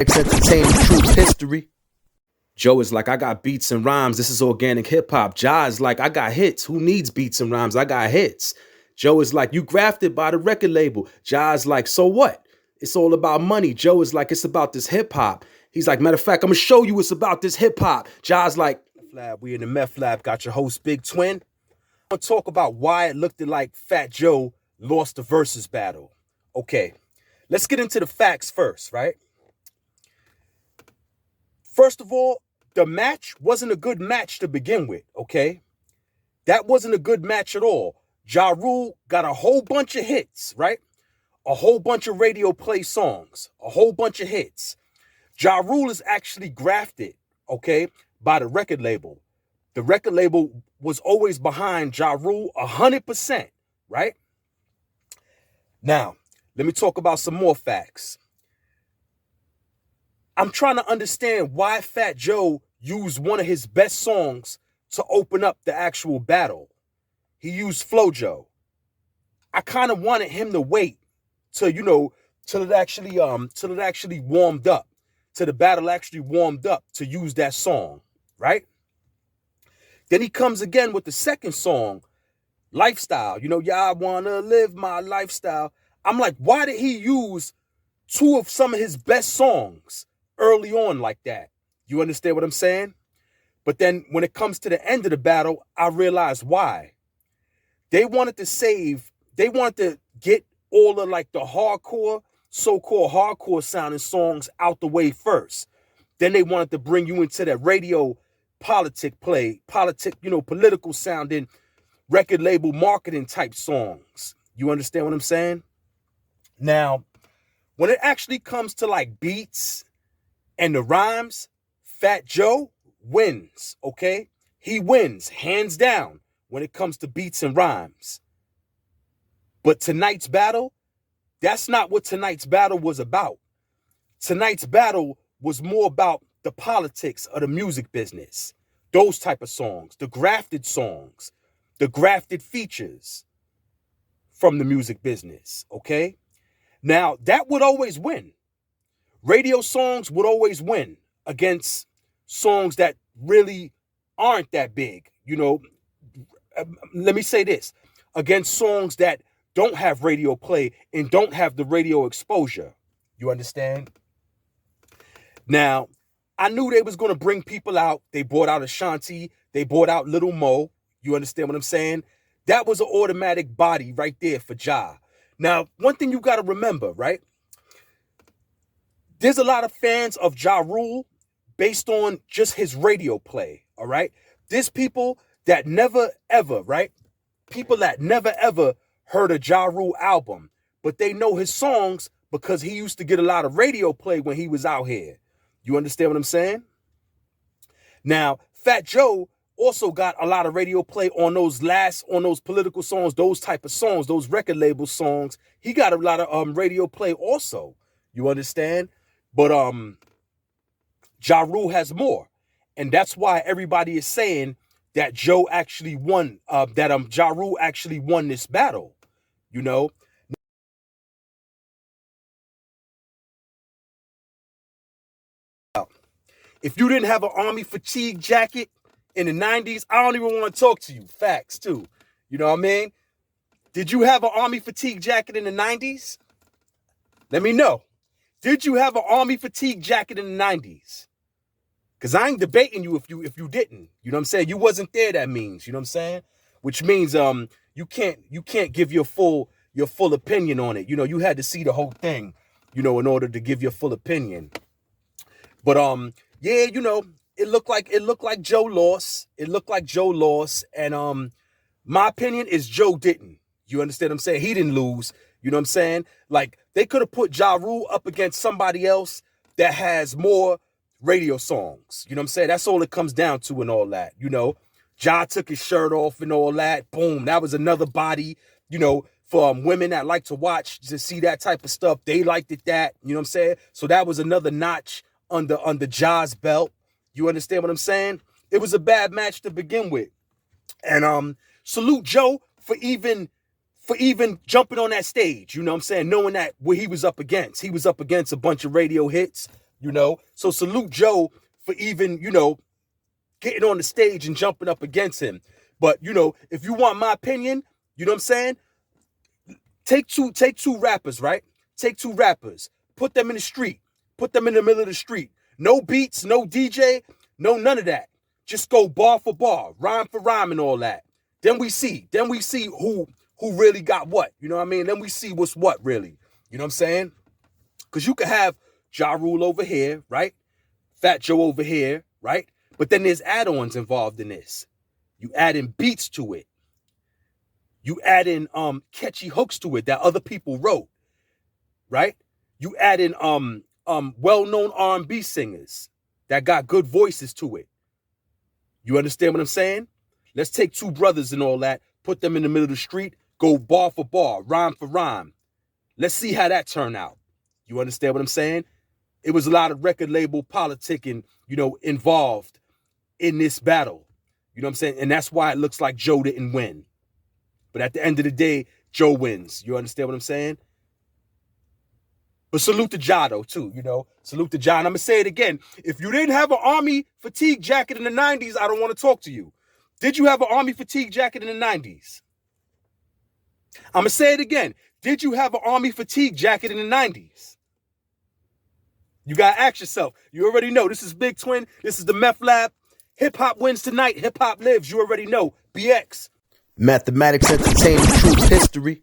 Entertaining truth history. Joe is like, I got beats and rhymes. This is organic hip hop. Ja is like, I got hits. Who needs beats and rhymes? I got hits. Joe is like, you grafted by the record label. Ja is like, so what? It's all about money. Joe is like, it's about this hip hop. He's like, matter of fact, I'm gonna show you it's about this hip hop. Ja's like, we in the Meth Lab, got your host Big Twin. I'm gonna talk about why it looked like Fat Joe lost the Verzuz battle. Okay, let's get into the facts first, right? First of all, the match wasn't a good match to begin with, okay? That wasn't a good match at all. Ja Rule got a whole bunch of hits, right? A whole bunch of radio play songs, a whole bunch of hits. Ja Rule is actually grafted, okay, by the record label. The record label was always behind Ja Rule 100%, right? Now, let me talk about some more facts. I'm trying to understand why Fat Joe used one of his best songs to open up the actual battle. He used Flojo. I kind of wanted him to wait till, till it actually warmed up, till the battle actually warmed up to use that song, right? Then he comes again with the second song, Lifestyle. Y'all wanna live my lifestyle. I'm like, why did he use two of some of his best songs early on like that? You understand what I'm saying? But then when it comes to the end of the battle, I realized why. They wanted to get all of like the hardcore, so-called hardcore sounding songs out the way first. Then they wanted to bring you into that radio political sounding record label marketing type songs. You understand what I'm saying? Now, when it actually comes to like beats and the rhymes, Fat Joe wins, okay? He wins, hands down, when it comes to beats and rhymes. But tonight's battle, that's not what tonight's battle was about. Tonight's battle was more about the politics of the music business. Those type of songs, the grafted songs, the grafted features from the music business, okay? Now, that would always win. Radio songs would always win against songs that really aren't that big. Let me say this, against songs that don't have radio play and don't have the radio exposure. You understand? Now, I knew they was going to bring people out. They brought out Ashanti. They brought out Little Mo. You understand what I'm saying? That was an automatic body right there for Ja. Now, one thing you got to remember, right? There's a lot of fans of Ja Rule based on just his radio play, all right? There's people that never ever, right? People that never ever heard a Ja Rule album, but they know his songs because he used to get a lot of radio play when he was out here. You understand what I'm saying? Now, Fat Joe also got a lot of radio play on those political songs, those type of songs, those record label songs. He got a lot of radio play also. You understand? But Ja Rule has more. And that's why everybody is saying that Joe actually won, Ja Rule actually won this battle. If you didn't have an army fatigue jacket in the 90s, I don't even want to talk to you. Facts, too. You know what I mean? Did you have an army fatigue jacket in the 90s? Let me know. Did you have an army fatigue jacket in the 90s? Because I ain't debating you if you didn't. You know what I'm saying? You wasn't there, that means. You know what I'm saying? Which means you can't give your full opinion on it. You had to see the whole thing, in order to give your full opinion. But yeah, it looked like Joe lost. It looked like Joe lost. And my opinion is Joe didn't. You understand what I'm saying? He didn't lose. You know what I'm saying? Like, they could have put Ja Rule up against somebody else that has more radio songs. You know what I'm saying? That's all it comes down to and all that. Ja took his shirt off and all that. Boom. That was another body, for women that like to watch, to see that type of stuff. They liked it that. You know what I'm saying? So that was another notch under Ja's belt. You understand what I'm saying? It was a bad match to begin with. And salute Joe for even jumping on that stage, you know what I'm saying? Knowing that what he was up against. He was up against a bunch of radio hits, you know? So salute Joe for even, you know, getting on the stage and jumping up against him. But, you know, if you want my opinion, you know what I'm saying? Take two rappers, right? Take two rappers, put them in the street, put them in the middle of the street. No beats, no DJ, no none of that. Just go bar for bar, rhyme for rhyme and all that. Then we see who really got what. You know what I mean? Then we see what's what really. You know what I'm saying? Because you could have Ja Rule over here, right? Fat Joe over here, right? But then there's add-ons involved in this. You add in beats to it. You add in catchy hooks to it that other people wrote, right? You add in well-known R&B singers that got good voices to it. You understand what I'm saying? Let's take two brothers and all that, put them in the middle of the street, go bar for bar, rhyme for rhyme. Let's see how that turned out. You understand what I'm saying? It was a lot of record label politicking, you know, involved in this battle. You know what I'm saying? And that's why it looks like Joe didn't win. But at the end of the day, Joe wins. You understand what I'm saying? But salute to Ja, though, too, you know. Salute to Ja. And I'm going to say it again. If you didn't have an army fatigue jacket in the 90s, I don't want to talk to you. Did you have an army fatigue jacket in the 90s? I'm going to say it again. Did you have an army fatigue jacket in the 90s? You got to ask yourself. You already know. This is Big Twin. This is the Meth Lab. Hip-hop wins tonight. Hip-hop lives. You already know. BX. Mathematics, entertainment, truth, history.